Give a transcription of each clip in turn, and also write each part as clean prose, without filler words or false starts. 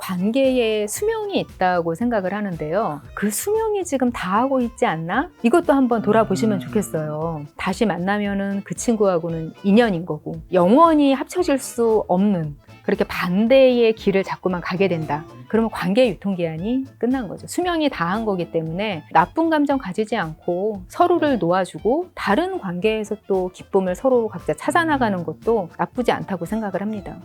관계에 수명이 있다고 생각을 하는데요. 그 수명이 지금 다하고 있지 않나? 이것도 한번 돌아보시면 좋겠어요. 다시 만나면은 그 친구하고는 인연인 거고, 영원히 합쳐질 수 없는 그렇게 반대의 길을 자꾸만 가게 된다. 그러면 관계 유통기한이 끝난 거죠. 수명이 다한 거기 때문에 나쁜 감정 가지지 않고 서로를 놓아주고 다른 관계에서 또 기쁨을 서로 각자 찾아나가는 것도 나쁘지 않다고 생각을 합니다.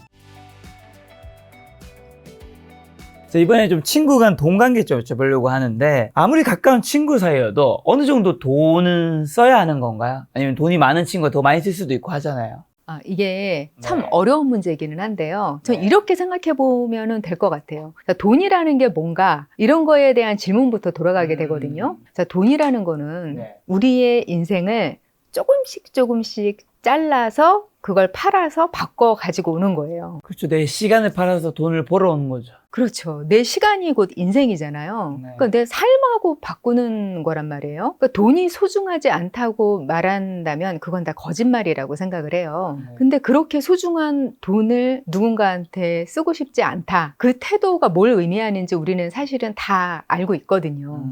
이번에 좀 친구 간 돈 관계 좀 여쭤보려고 하는데, 아무리 가까운 친구 사이여도 어느 정도 돈은 써야 하는 건가요? 아니면 돈이 많은 친구가 더 많이 쓸 수도 있고 하잖아요. 이게 참 네. 어려운 문제이기는 한데요. 전 네. 이렇게 생각해 보면 될 것 같아요. 자, 돈이라는 게 뭔가 이런 거에 대한 질문부터 돌아가게 되거든요. 자, 돈이라는 거는 네. 우리의 인생을 조금씩 잘라서 그걸 팔아서 바꿔 가지고 오는 거예요. 그렇죠. 내 시간을 팔아서 돈을 벌어오는 거죠. 그렇죠. 내 시간이 곧 인생이잖아요. 네. 그러니까 내 삶하고 바꾸는 거란 말이에요. 그러니까 돈이 소중하지 않다고 말한다면 그건 다 거짓말이라고 생각을 해요. 네. 근데 그렇게 소중한 돈을 누군가한테 쓰고 싶지 않다. 그 태도가 뭘 의미하는지 우리는 사실은 다 알고 있거든요.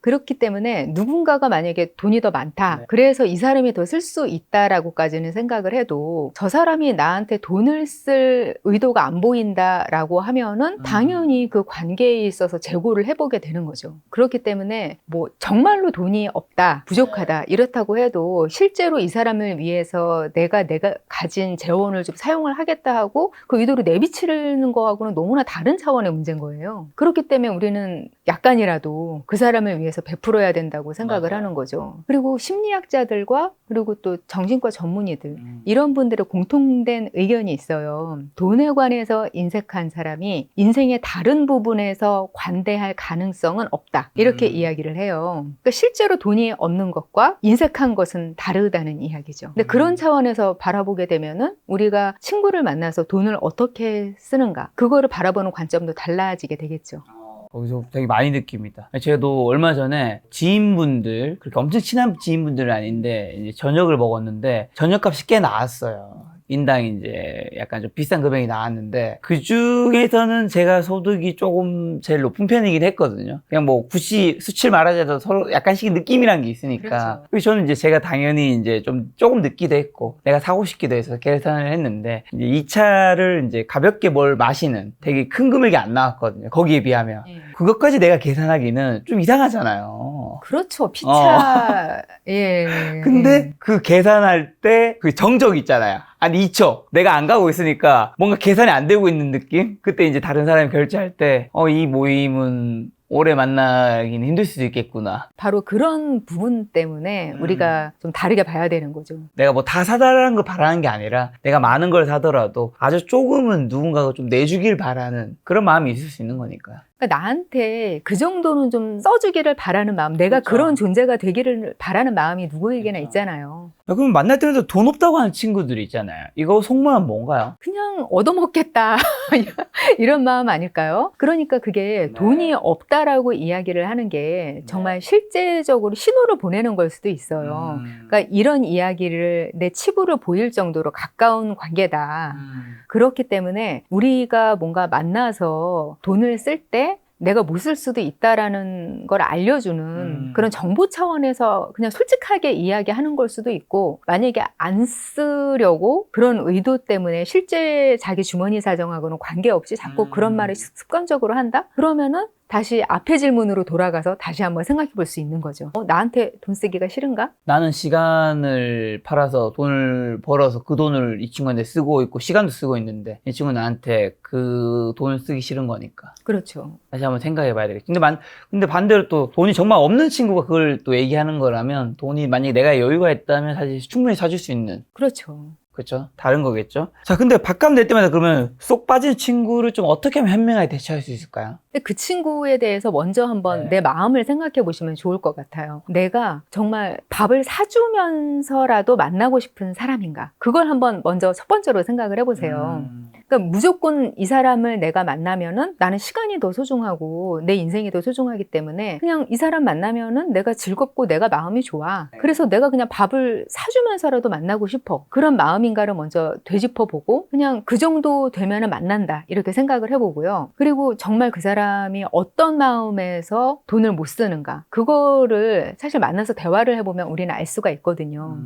그렇기 때문에 누군가가 만약에 돈이 더 많다. 네. 그래서 이 사람이 더 쓸 수 있다라고까지는 생각을 해도 저 사람이 나한테 돈을 쓸 의도가 안 보인다라고 하면은 당연히 그 관계에 있어서 재고를 해보게 되는 거죠. 그렇기 때문에 뭐 정말로 돈이 없다, 부족하다 이렇다고 해도 실제로 이 사람을 위해서 내가 가진 재원을 좀 사용을 하겠다 하고 그 의도로 내비치는 거하고는 너무나 다른 차원의 문제인 거예요. 그렇기 때문에 우리는 약간이라도 그 사람을 위해서 베풀어야 된다고 생각을 하는 거죠. 그리고 심리학자들과 그리고 또 정신과 전문의들 이런 분들의 공통된 의견이 있어요. 돈에 관해서 인색한 사람이 인생의 다른 부분에서 관대할 가능성은 없다. 이렇게 이야기를 해요. 그러니까 실제로 돈이 없는 것과 인색한 것은 다르다는 이야기죠. 근데 그런 차원에서 바라보게 되면은 우리가 친구를 만나서 돈을 어떻게 쓰는가 그거를 바라보는 관점도 달라지게 되겠죠. 거기서 되게 많이 느낍니다. 저도 얼마 전에 지인분들, 그렇게 엄청 친한 지인분들은 아닌데, 이제 저녁을 먹었는데, 저녁값이 꽤 나왔어요. 인당 이제 약간 좀 비싼 금액이 나왔는데, 그 중에서는 제가 소득이 조금 제일 높은 편이긴 했거든요. 그냥 뭐 굳이 수치를 말하자도 서로 약간씩 느낌이란 게 있으니까. 그렇죠. 그래서 저는 이제 제가 당연히 이제 조금 늦기도 했고, 내가 사고 싶기도 해서 계산을 했는데, 이제 이 차를 이제 가볍게 뭘 마시는 되게 큰 금액이 안 나왔거든요. 거기에 비하면. 그것까지 내가 계산하기는 좀 이상하잖아요. 그렇죠. 피차. 예. 근데 그 계산할 때 그 정적 있잖아요. 아니 2초 내가 안 가고 있으니까 뭔가 계산이 안 되고 있는 느낌? 그때 이제 다른 사람이 결제할 때 이 모임은 오래 만나기는 힘들 수도 있겠구나. 바로 그런 부분 때문에 우리가 좀 다르게 봐야 되는 거죠. 내가 뭐 다 사달라는 걸 바라는 게 아니라 내가 많은 걸 사더라도 아주 조금은 누군가가 좀 내주길 바라는 그런 마음이 있을 수 있는 거니까요. 그러니까 나한테 그 정도는 좀 써주기를 바라는 마음, 내가 그렇죠. 그런 존재가 되기를 바라는 마음이 누구에게나 그렇죠. 있잖아요. 그럼 만날 때마다 돈 없다고 하는 친구들이 있잖아요. 이거 속마음 뭔가요? 그냥 얻어먹겠다 이런 마음 아닐까요? 그러니까 그게 네. 돈이 없다라고 이야기를 하는 게 정말 실제적으로 신호를 보내는 걸 수도 있어요. 그러니까 이런 이야기를 내 치부를 보일 정도로 가까운 관계다. 그렇기 때문에 우리가 뭔가 만나서 돈을 쓸 때 내가 못 쓸 수도 있다라는 걸 알려주는 그런 정보 차원에서 그냥 솔직하게 이야기하는 걸 수도 있고, 만약에 안 쓰려고 그런 의도 때문에 실제 자기 주머니 사정하고는 관계없이 자꾸 그런 말을 습관적으로 한다? 그러면은 다시 앞의 질문으로 돌아가서 다시 한번 생각해 볼 수 있는 거죠. 나한테 돈 쓰기가 싫은가? 나는 시간을 팔아서 돈을 벌어서 그 돈을 이 친구한테 쓰고 있고 시간도 쓰고 있는데 이 친구는 나한테 그 돈을 쓰기 싫은 거니까. 그렇죠. 다시 한번 생각해 봐야 되겠지. 근데 반대로 또 돈이 정말 없는 친구가 그걸 또 얘기하는 거라면 돈이 만약에 내가 여유가 있다면 사실 충분히 사줄 수 있는. 그렇죠. 그렇죠? 다른 거겠죠? 자, 근데 밥값 낼 때마다 그러면 쏙 빠진 친구를 좀 어떻게 하면 현명하게 대처할 수 있을까요? 근데 그 친구에 대해서 먼저 한번 네. 내 마음을 생각해 보시면 좋을 것 같아요. 내가 정말 밥을 사주면서라도 만나고 싶은 사람인가? 그걸 한번 먼저 첫 번째로 생각을 해보세요. 그러니까 무조건 이 사람을 내가 만나면은 나는 시간이 더 소중하고 내 인생이 더 소중하기 때문에 그냥 이 사람 만나면은 내가 즐겁고 내가 마음이 좋아. 그래서 내가 그냥 밥을 사주면서라도 만나고 싶어. 그런 마음이 마음인가를 먼저 되짚어보고 그냥 그 정도 되면은 만난다 이렇게 생각을 해보고요. 그리고 정말 그 사람이 어떤 마음에서 돈을 못 쓰는가 그거를 사실 만나서 대화를 해보면 우리는 알 수가 있거든요.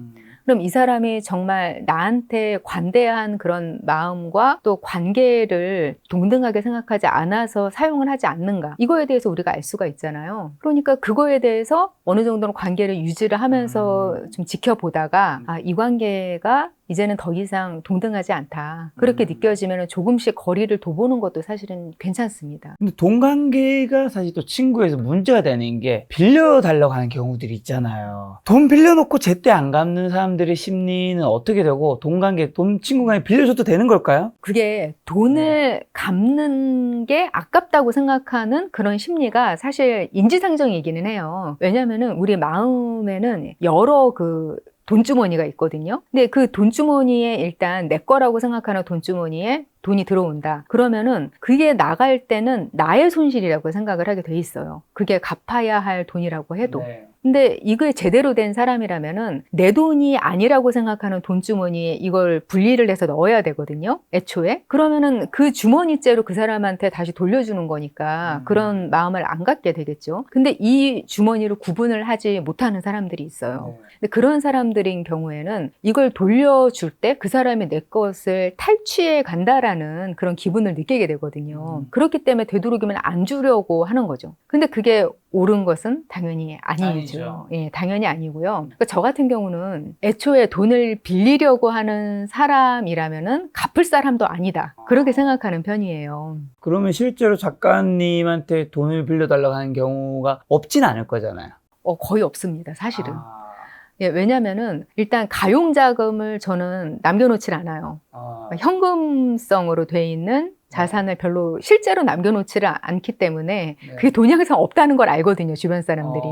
그럼 이 사람이 정말 나한테 관대한 그런 마음과 또 관계를 동등하게 생각하지 않아서 사용을 하지 않는가 이거에 대해서 우리가 알 수가 있잖아요. 그러니까 그거에 대해서 어느 정도는 관계를 유지를 하면서 좀 지켜보다가 이 관계가 이제는 더 이상 동등하지 않다. 그렇게 느껴지면 조금씩 거리를 둬보는 것도 사실은 괜찮습니다. 근데 돈 관계가 사실 또 친구에서 문제가 되는 게 빌려달라고 하는 경우들이 있잖아요. 돈 빌려놓고 제때 안 갚는 사람들의 심리는 어떻게 되고 돈 관계, 돈 친구 간에 빌려줘도 되는 걸까요? 그게 돈을 갚는 게 아깝다고 생각하는 그런 심리가 사실 인지상정이기는 해요. 왜냐면은 우리 마음에는 여러 돈주머니가 있거든요. 근데 그 돈주머니에 일단 내 거라고 생각하는 돈주머니에 돈이 들어온다. 그러면은 그게 나갈 때는 나의 손실이라고 생각을 하게 돼 있어요. 그게 갚아야 할 돈이라고 해도. 네. 근데 이게 제대로 된 사람이라면은 내 돈이 아니라고 생각하는 돈주머니에 이걸 분리를 해서 넣어야 되거든요. 애초에. 그러면은 그 주머니째로 그 사람한테 다시 돌려주는 거니까 그런 마음을 안 갖게 되겠죠. 근데 이 주머니를 구분을 하지 못하는 사람들이 있어요. 근데 그런 사람들인 경우에는 이걸 돌려줄 때 그 사람이 내 것을 탈취해 간다라는 그런 기분을 느끼게 되거든요. 그렇기 때문에 되도록이면 안 주려고 하는 거죠. 근데 그게 옳은 것은 당연히 아니죠. 예, 당연히 아니고요. 그러니까 저 같은 경우는 애초에 돈을 빌리려고 하는 사람이라면은 갚을 사람도 아니다. 그렇게 생각하는 편이에요. 그러면 실제로 작가님한테 돈을 빌려달라고 하는 경우가 없진 않을 거잖아요. 거의 없습니다, 사실은. 예, 왜냐면은 일단 가용자금을 저는 남겨놓질 않아요. 현금성으로 돼 있는 자산을 별로 실제로 남겨놓지를 않기 때문에 그게 돈이 항상 없다는 걸 알거든요, 주변 사람들이.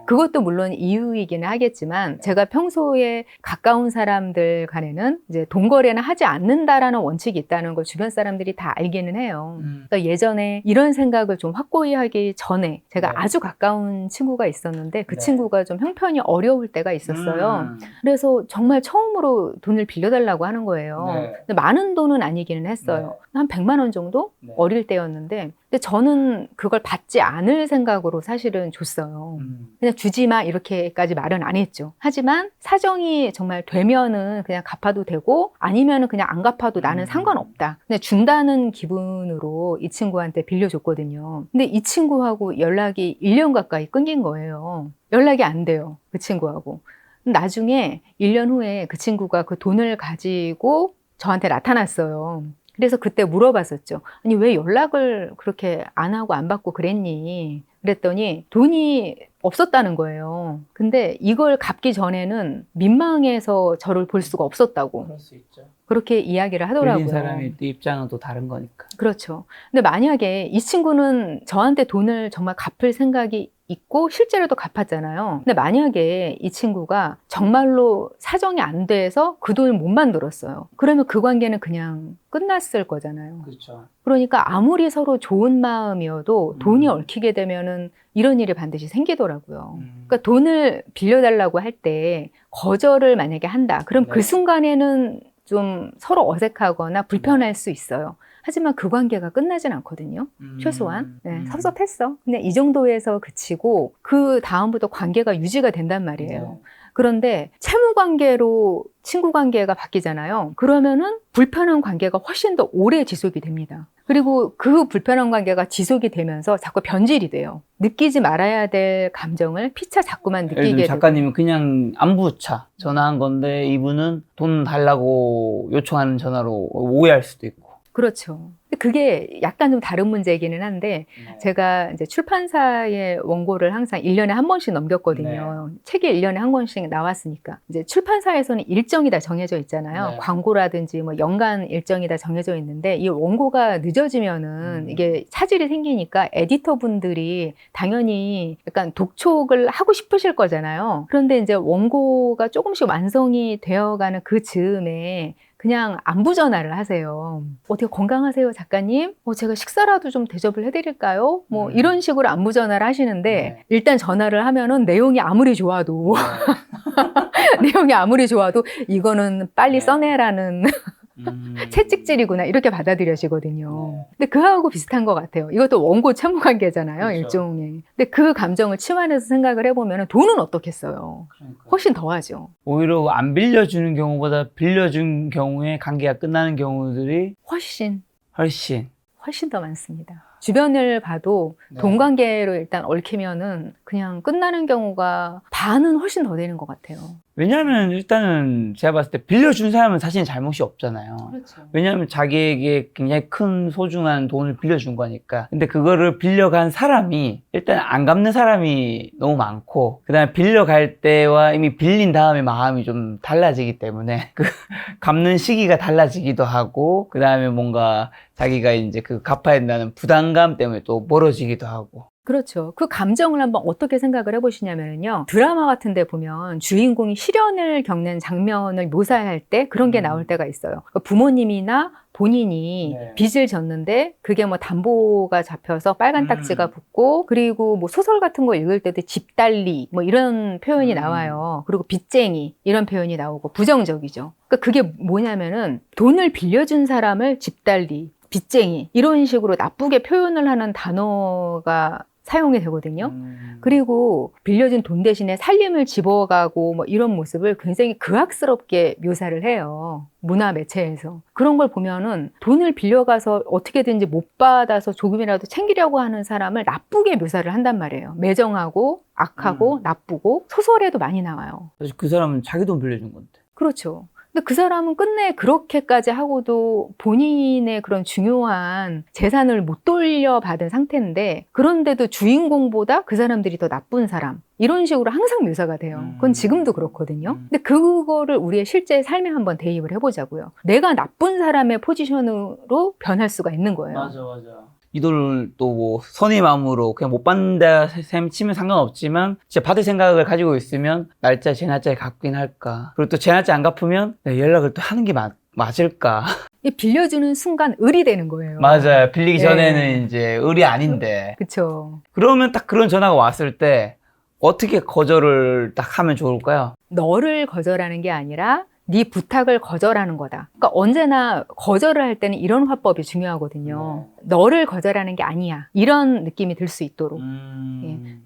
그것도 물론 이유이기는 하겠지만 제가 평소에 가까운 사람들 간에는 이제 돈 거래는 하지 않는다라는 원칙이 있다는 걸 주변 사람들이 다 알기는 해요. 그러니까 예전에 이런 생각을 좀 확고히 하기 전에 제가 아주 가까운 친구가 있었는데 그 친구가 좀 형편이 어려울 때가 있었어요. 그래서 정말 처음으로 돈을 빌려달라고 하는 거예요. 근데 많은 돈은 아니기는 했어요. 한 100만 원 정도? 어릴 때였는데 근데 저는 그걸 받지 않을 생각으로 사실은 줬어요. 그냥 주지 마 이렇게까지 말은 안 했죠. 하지만 사정이 정말 되면은 그냥 갚아도 되고 아니면은 그냥 안 갚아도 나는 상관없다. 그냥 준다는 기분으로 이 친구한테 빌려줬거든요. 근데 이 친구하고 연락이 1년 가까이 끊긴 거예요. 연락이 안 돼요. 그 친구하고. 나중에 1년 후에 그 친구가 그 돈을 가지고 저한테 나타났어요. 그래서 그때 물어봤었죠. 아니, 왜 연락을 그렇게 안 하고 안 받고 그랬니? 그랬더니 돈이 없었다는 거예요. 근데 이걸 갚기 전에는 민망해서 저를 볼 수가 없었다고. 그럴 수 있죠. 그렇게 이야기를 하더라고요. 빌린 사람의 입장은 또 다른 거니까. 그렇죠. 근데 만약에 이 친구는 저한테 돈을 정말 갚을 생각이 있고 실제로도 갚았잖아요. 근데 만약에 이 친구가 정말로 사정이 안 돼서 그 돈을 못 만들었어요. 그러면 그 관계는 그냥 끝났을 거잖아요. 그렇죠. 그러니까 아무리 서로 좋은 마음이어도 돈이 얽히게 되면은 이런 일이 반드시 생기더라고요. 그러니까 돈을 빌려달라고 할 때 거절을 만약에 한다. 그럼 그 순간에는 좀 서로 어색하거나 불편할 수 있어요. 하지만 그 관계가 끝나진 않거든요. 최소한. 네, 섭섭했어. 그냥 이 정도에서 그치고 그 다음부터 관계가 유지가 된단 말이에요. 그런데 채무 관계로 친구 관계가 바뀌잖아요. 그러면은 불편한 관계가 훨씬 더 오래 지속이 됩니다. 그리고 그 불편한 관계가 지속이 되면서 자꾸 변질이 돼요. 느끼지 말아야 될 감정을 피차 자꾸만 느끼게 되고. 작가님은 그냥 안부차 전화한 건데 이분은 돈 달라고 요청하는 전화로 오해할 수도 있고. 그렇죠. 그게 약간 좀 다른 문제이기는 한데 제가 이제 출판사의 원고를 항상 1년에 한 번씩 넘겼거든요. 책이 1년에 한 권씩 나왔으니까. 이제 출판사에서는 일정이 다 정해져 있잖아요. 광고라든지 뭐 연간 일정이 다 정해져 있는데 이 원고가 늦어지면은 이게 차질이 생기니까 에디터 분들이 당연히 약간 독촉을 하고 싶으실 거잖아요. 그런데 이제 원고가 조금씩 완성이 되어가는 그 즈음에 그냥 안부 전화를 하세요. 어떻게 건강하세요, 작가님? 제가 식사라도 좀 대접을 해드릴까요? 뭐 이런 식으로 안부 전화를 하시는데 일단 전화를 하면은 내용이 아무리 좋아도 내용이 아무리 좋아도 이거는 빨리 네. 써내라는 채찍질이구나 이렇게 받아들여지거든요. 네. 근데 그하고 비슷한 것 같아요. 이것도 원고 채무 관계잖아요. 그렇죠. 일종의. 근데 그 감정을 치환해서 생각을 해보면 돈은 어떻겠어요. 훨씬 더하죠. 오히려 안 빌려주는 경우보다 빌려준 경우에 관계가 끝나는 경우들이 훨씬 더 많습니다. 주변을 봐도 네. 돈 관계로 일단 얽히면은 그냥 끝나는 경우가 반은 훨씬 더 되는 것 같아요. 왜냐하면 일단은 제가 봤을 때 빌려준 사람은 사실 잘못이 없잖아요. 그렇죠. 왜냐하면 자기에게 굉장히 큰 소중한 돈을 빌려준 거니까. 근데 그거를 빌려간 사람이 일단 안 갚는 사람이 너무 많고, 그 다음에 빌려갈 때와 이미 빌린 다음에 마음이 좀 달라지기 때문에 그 갚는 시기가 달라지기도 하고, 그 다음에 뭔가 자기가 이제 그 갚아야 된다는 부담감 때문에 또 멀어지기도 하고. 그렇죠. 그 감정을 한번 어떻게 생각을 해보시냐면요. 드라마 같은 데 보면 주인공이 시련을 겪는 장면을 묘사할 때 그런 게 나올 때가 있어요. 부모님이나 본인이 네. 빚을 졌는데 그게 뭐 담보가 잡혀서 빨간 딱지가 붙고, 그리고 뭐 소설 같은 거 읽을 때도 집달리 뭐 이런 표현이 나와요. 그리고 빚쟁이 이런 표현이 나오고 부정적이죠. 그러니까 그게 뭐냐면은 돈을 빌려준 사람을 집달리, 빚쟁이 이런 식으로 나쁘게 표현을 하는 단어가 사용이 되거든요. 그리고 빌려준 돈 대신에 살림을 집어가고 뭐 이런 모습을 굉장히 극악스럽게 묘사를 해요. 문화 매체에서. 그런 걸 보면은 돈을 빌려가서 어떻게든지 못 받아서 조금이라도 챙기려고 하는 사람을 나쁘게 묘사를 한단 말이에요. 매정하고 악하고 나쁘고 소설에도 많이 나와요. 사실 그 사람은 자기 돈 빌려준 건데. 그렇죠. 근데 그 사람은 끝내 그렇게까지 하고도 본인의 그런 중요한 재산을 못 돌려받은 상태인데, 그런데도 주인공보다 그 사람들이 더 나쁜 사람, 이런 식으로 항상 묘사가 돼요. 그건 지금도 그렇거든요. 근데 그거를 우리의 실제 삶에 한번 대입을 해보자고요. 내가 나쁜 사람의 포지션으로 변할 수가 있는 거예요. 맞아. 이 돈을 또 뭐 선의 마음으로 그냥 못 받는다 셈 치면 상관없지만, 진짜 받을 생각을 가지고 있으면 날짜 제 날짜에 갚긴 할까, 그리고 또 제 날짜 안 갚으면 내가 연락을 또 하는 게 맞을까. 이 빌려주는 순간 을이 되는 거예요. 맞아요. 빌리기 네. 전에는 이제 을이 아닌데, 그렇죠. 그러면 딱 그런 전화가 왔을 때 어떻게 거절을 딱 하면 좋을까요? 너를 거절하는 게 아니라 네 부탁을 거절하는 거다. 그러니까 언제나 거절을 할 때는 이런 화법이 중요하거든요. 너를 거절하는 게 아니야. 이런 느낌이 들 수 있도록.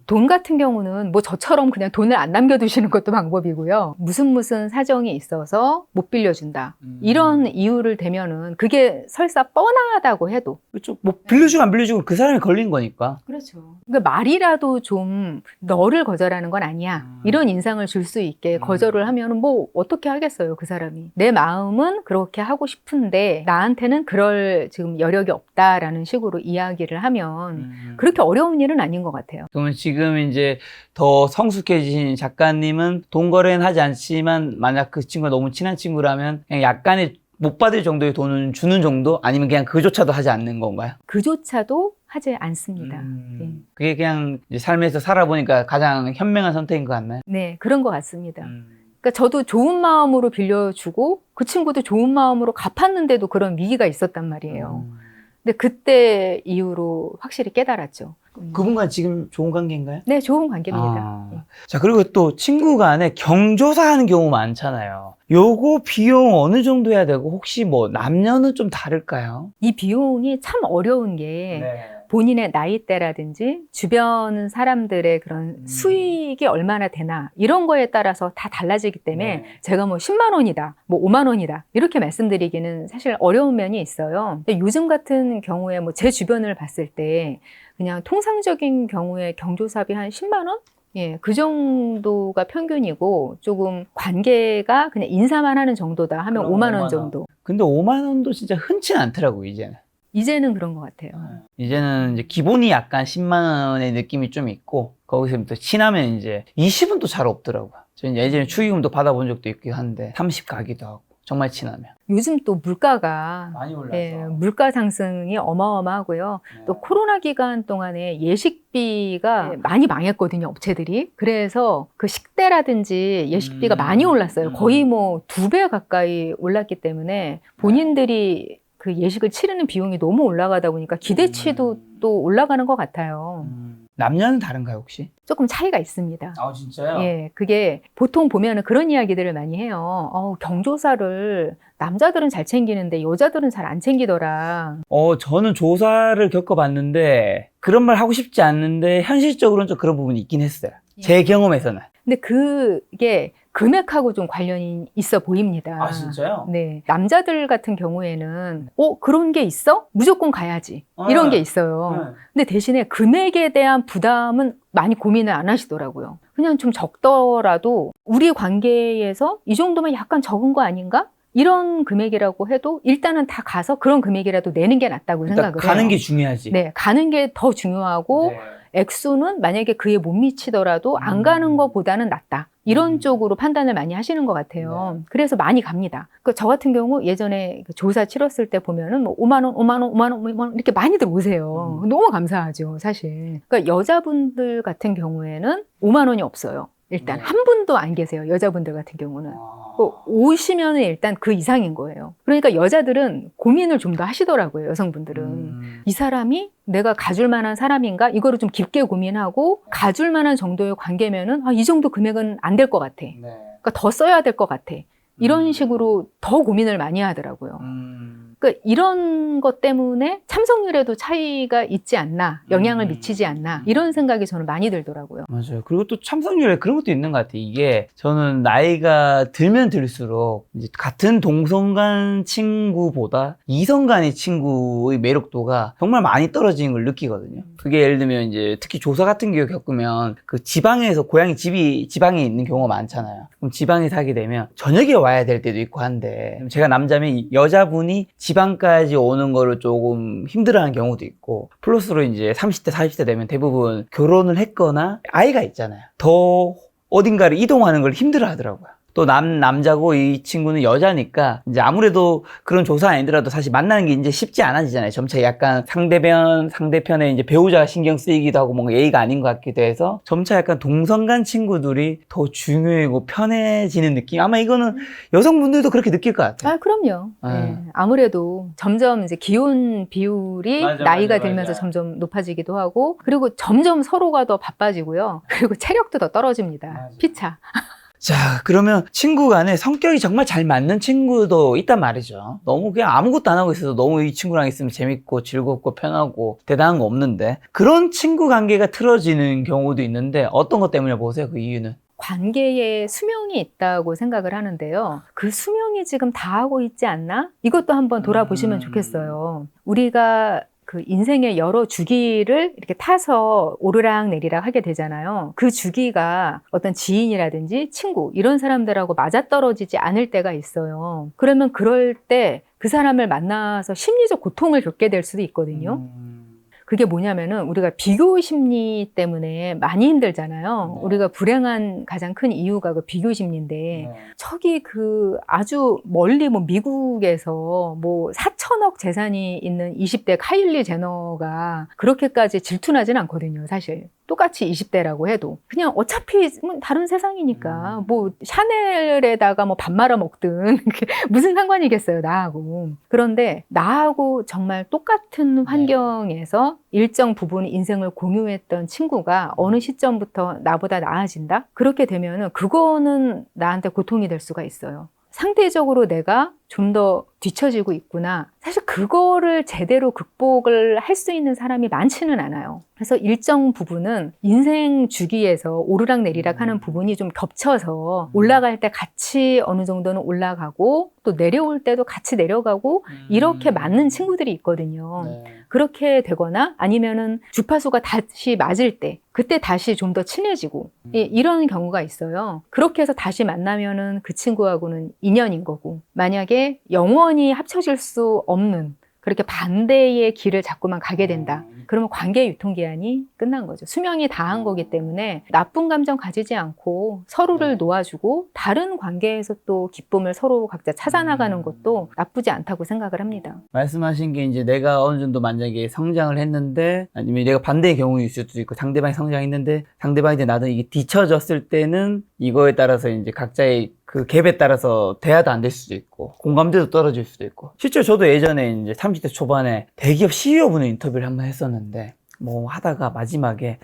돈 같은 경우는 뭐 저처럼 그냥 돈을 안 남겨두시는 것도 방법이고요. 무슨 사정이 있어서 못 빌려준다. 이런 이유를 대면은 그게 설사 뻔하다고 해도. 그렇죠. 뭐 빌려주고 안 빌려주고 그 사람이 걸린 거니까. 그렇죠. 그러니까 말이라도 좀 너를 거절하는 건 아니야. 이런 인상을 줄 수 있게 거절을 하면은 뭐 어떻게 하겠어요, 그 사람이. 내 마음은 그렇게 하고 싶은데 나한테는 그럴 지금 여력이 없다라는 식으로 이야기를 하면 그렇게 어려운 일은 아닌 것 같아요. 그러면 지금 이제 더 성숙해진 작가님은 돈 거래는 하지 않지만, 만약 그 친구가 너무 친한 친구라면 그냥 약간의 못 받을 정도의 돈을 주는 정도? 아니면 그냥 그조차도 하지 않는 건가요? 그조차도 하지 않습니다. 네. 그게 그냥 이제 삶에서 살아보니까 가장 현명한 선택인 것 같나요? 네, 그런 것 같습니다. 그러니까 저도 좋은 마음으로 빌려주고 그 친구도 좋은 마음으로 갚았는데도 그런 위기가 있었단 말이에요. 근데 그때 이후로 확실히 깨달았죠. 그분과 지금 좋은 관계인가요? 네, 좋은 관계입니다. 네. 자, 그리고 또 친구 간에 경조사하는 경우 많잖아요. 요거 비용 어느 정도 해야 되고, 혹시 뭐 남녀는 좀 다를까요? 이 비용이 참 어려운 게 본인의 나이대라든지 주변 사람들의 그런 수익이 얼마나 되나 이런 거에 따라서 다 달라지기 때문에 제가 뭐 10만 원이다, 뭐 5만 원이다 이렇게 말씀드리기는 사실 어려운 면이 있어요. 근데 요즘 같은 경우에 뭐 제 주변을 봤을 때 그냥 통상적인 경우에 경조사비 한 10만 원? 예, 그 정도가 평균이고, 조금 관계가 그냥 인사만 하는 정도다 하면 5만 원 정도. 근데 5만 원도 진짜 흔치 않더라고, 이제는. 이제는 그런 것 같아요. 이제는 이제 기본이 약간 10만 원의 느낌이 좀 있고, 거기서부터 친하면 이제 20은 또 잘 없더라고요. 저는 예전에 축의금도 받아본 적도 있긴 한데 30 가기도 하고, 정말 친하면. 요즘 또 물가가 많이 올라서. 예, 물가 상승이 어마어마하고요. 또 코로나 기간 동안에 예식비가 많이 망했거든요, 업체들이. 그래서 그 식대라든지 예식비가 많이 올랐어요. 거의 뭐 2배 가까이 올랐기 때문에 본인들이 그 예식을 치르는 비용이 너무 올라가다 보니까 기대치도 또 올라가는 것 같아요. 남녀는 다른가요, 혹시? 조금 차이가 있습니다. 아, 진짜요? 예, 그게 보통 보면은 그런 이야기들을 많이 해요. 경조사를 남자들은 잘 챙기는데 여자들은 잘 안 챙기더라. 저는 조사를 겪어봤는데 그런 말 하고 싶지 않는데 현실적으로는 좀 그런 부분이 있긴 했어요. 제 경험에서는. 근데 그게 금액하고 좀 관련이 있어 보입니다. 아, 진짜요? 네. 남자들 같은 경우에는, 그런 게 있어? 무조건 가야지. 이런 게 있어요. 근데 대신에 금액에 대한 부담은 많이 고민을 안 하시더라고요. 그냥 좀 적더라도 우리 관계에서 이 정도면 약간 적은 거 아닌가? 이런 금액이라고 해도 일단은 다 가서 그런 금액이라도 내는 게 낫다고 일단 생각을 해요. 가는 게 중요하지. 네, 가는 게 더 중요하고 네. 액수는 만약에 그에 못 미치더라도 안 가는 것보다는 낫다. 이런 쪽으로 판단을 많이 하시는 것 같아요. 네. 그래서 많이 갑니다. 저 같은 경우 예전에 조사 치렀을 때 보면은 뭐 5만 원, 5만 원, 5만 원, 5만 원 이렇게 많이들 오세요. 너무 감사하죠, 사실. 그러니까 여자분들 같은 경우에는 5만 원이 없어요. 일단 네. 한 분도 안 계세요. 여자분들 같은 경우는. 오시면은 일단 그 이상인 거예요. 그러니까 여자들은 고민을 좀 더 하시더라고요, 여성분들은. 이 사람이 내가 가줄 만한 사람인가? 이거를 좀 깊게 고민하고 가줄 만한 정도의 관계면은 이 정도 금액은 안 될 것 같아. 네. 그러니까 더 써야 될 것 같아. 이런 식으로 더 고민을 많이 하더라고요. 그러니까 이런 것 때문에 참석률에도 차이가 있지 않나, 영향을 미치지 않나, 이런 생각이 저는 많이 들더라고요. 맞아요. 그리고 또 참석률에 그런 것도 있는 것 같아요. 이게 저는 나이가 들면 들수록 이제 같은 동성 간 친구보다 이성 간의 친구의 매력도가 정말 많이 떨어지는 걸 느끼거든요. 그게 예를 들면 이제 특히 조사 같은 경우 겪으면 그 지방에서 고향이 집이 지방에 있는 경우가 많잖아요. 그럼 지방에 살게 되면 저녁에 와야 될 때도 있고 한데 제가 남자면 여자분이 지방까지 오는 거를 조금 힘들어하는 경우도 있고 플러스로 이제 30대 40대 되면 대부분 결혼을 했거나 아이가 있잖아요. 더 어딘가를 이동하는 걸 힘들어 하더라고요. 또 남자고 이 친구는 여자니까 이제 아무래도 그런 조사 아니더라도 사실 만나는 게 이제 쉽지 않아지잖아요. 점차 약간 상대편의 이제 배우자가 신경 쓰이기도 하고 뭔가 예의가 아닌 것 같기도 해서 점차 약간 동성 간 친구들이 더 중요하고 편해지는 느낌. 아마 이거는 여성분들도 그렇게 느낄 것 같아요. 그럼요. 네. 아무래도 점점 이제 기혼 비율이 나이가 들면서 점점 높아지기도 하고, 그리고 점점 서로가 더 바빠지고요. 그리고 체력도 더 떨어집니다. 피차. 자, 그러면 친구 간에 성격이 정말 잘 맞는 친구도 있단 말이죠. 너무 그냥 아무것도 안 하고 있어도 너무 이 친구랑 있으면 재밌고 즐겁고 편하고 대단한 거 없는데 그런 친구 관계가 틀어지는 경우도 있는데 어떤 것 때문에 보세요? 그 이유는? 관계에 수명이 있다고 생각을 하는데요. 그 수명이 지금 다 하고 있지 않나? 이것도 한번 돌아보시면 좋겠어요. 우리가 그 인생의 여러 주기를 이렇게 타서 오르락 내리락 하게 되잖아요. 그 주기가 어떤 지인이라든지 친구 이런 사람들하고 맞아떨어지지 않을 때가 있어요. 그러면 그럴 때 그 사람을 만나서 심리적 고통을 겪게 될 수도 있거든요. 그게 뭐냐면은 우리가 비교 심리 때문에 많이 힘들잖아요. 우리가 불행한 가장 큰 이유가 그 비교 심리인데 저기 그 아주 멀리 뭐 미국에서 뭐 4천억 재산이 있는 20대 카일리 제너가 그렇게까지 질투나진 않거든요, 사실. 똑같이 20대라고 해도 그냥 어차피 다른 세상이니까 뭐 샤넬에다가 뭐 밥 말아 먹든 무슨 상관이겠어요, 나하고. 그런데 나하고 정말 똑같은 환경에서 일정 부분 인생을 공유했던 친구가 어느 시점부터 나보다 나아진다? 그렇게 되면은 그거는 나한테 고통이 될 수가 있어요. 상대적으로 내가 좀 더 뒤처지고 있구나. 사실 그거를 제대로 극복을 할 수 있는 사람이 많지는 않아요. 그래서 일정 부분은 인생 주기에서 오르락 내리락 하는 부분이 좀 겹쳐서 올라갈 때 같이 어느 정도는 올라가고 또 내려올 때도 같이 내려가고 이렇게 맞는 친구들이 있거든요. 그렇게 되거나 아니면은 주파수가 다시 맞을 때 그때 다시 좀 더 친해지고 이런 경우가 있어요. 그렇게 해서 다시 만나면은 그 친구하고는 인연인 거고, 만약에 영원히 합쳐질 수 없는 그렇게 반대의 길을 자꾸만 가게 된다. 그러면 관계의 유통기한이 끝난 거죠. 수명이 다한 거기 때문에 나쁜 감정 가지지 않고 서로를 놓아주고 다른 관계에서 또 기쁨을 서로 각자 찾아나가는 것도 나쁘지 않다고 생각을 합니다. 말씀하신 게 이제 내가 어느 정도 만약에 성장을 했는데 아니면 내가 반대의 경우일 수도 있고 상대방이 성장했는데 상대방이 이제 나도 이게 뒤처졌을 때는 이거에 따라서 이제 각자의 그 갭에 따라서 대화도 안 될 수도 있고 공감대도 떨어질 수도 있고, 실제로 저도 예전에 이제 30대 초반에 대기업 CEO분의 인터뷰를 한번 했었는데 뭐 하다가 마지막에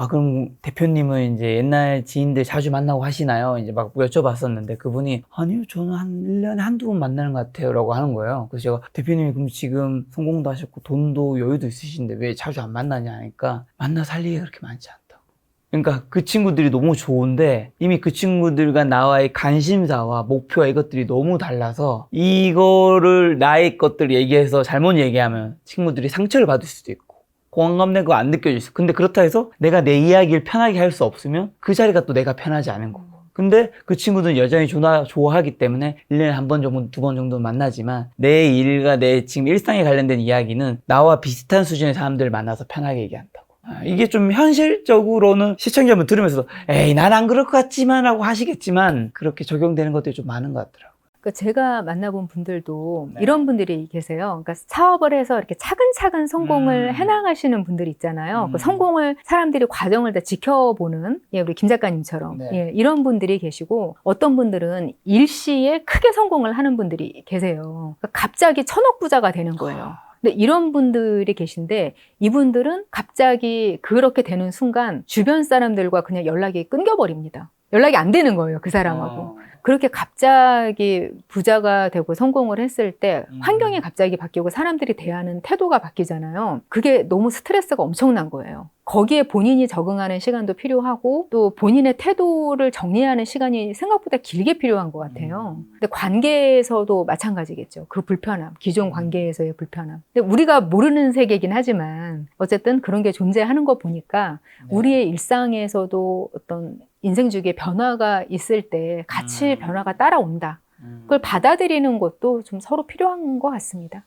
그럼 대표님은 이제 옛날 지인들 자주 만나고 하시나요? 이제 막 여쭤봤었는데 그분이 아니요, 저는 한 1년에 한두 번 만나는 것 같아요 라고 하는 거예요. 그래서 제가 대표님이 그럼 지금 성공도 하셨고 돈도 여유도 있으신데 왜 자주 안 만나냐 하니까 만나 살 일이 그렇게 많지 않다고. 그러니까 그 친구들이 너무 좋은데 이미 그 친구들과 나와의 관심사와 목표와 이것들이 너무 달라서 이거를 나의 것들 얘기해서 잘못 얘기하면 친구들이 상처를 받을 수도 있고 공감되고 안 느껴질 수 있어. 근데 그렇다 해서 내가 내 이야기를 편하게 할 수 없으면 그 자리가 또 내가 편하지 않은 거고. 근데 그 친구들은 여전히 좋아하기 때문에 1년에 한 번 정도, 2번 정도 만나지만 내 일과 내 지금 일상에 관련된 이야기는 나와 비슷한 수준의 사람들을 만나서 편하게 얘기한다고. 이게 좀 현실적으로는 시청자분 들으면서도 에이, 난 안 그럴 것 같지만 하고 하시겠지만 그렇게 적용되는 것들이 좀 많은 것 같더라고요. 그러니까 제가 만나본 분들도 네. 이런 분들이 계세요. 그러니까 사업을 해서 이렇게 차근차근 성공을 해나가시는 분들이 있잖아요. 그 성공을 사람들이 과정을 다 지켜보는, 예, 우리 김 작가님처럼, 네. 예, 이런 분들이 계시고, 어떤 분들은 일시에 크게 성공을 하는 분들이 계세요. 그러니까 갑자기 천억 부자가 되는 거예요. 근데 이런 분들이 계신데 이분들은 갑자기 그렇게 되는 순간 주변 사람들과 그냥 연락이 끊겨버립니다. 연락이 안 되는 거예요, 그 사람하고. 그렇게 갑자기 부자가 되고 성공을 했을 때 환경이 갑자기 바뀌고 사람들이 대하는 태도가 바뀌잖아요. 그게 너무 스트레스가 엄청난 거예요. 거기에 본인이 적응하는 시간도 필요하고 또 본인의 태도를 정리하는 시간이 생각보다 길게 필요한 것 같아요. 근데 관계에서도 마찬가지겠죠. 그 불편함, 기존 관계에서의 불편함. 근데 우리가 모르는 세계이긴 하지만 어쨌든 그런 게 존재하는 거 보니까 우리의 일상에서도 어떤 인생 주기에 변화가 있을 때 같이 변화가 따라온다. 그걸 받아들이는 것도 좀 서로 필요한 것 같습니다.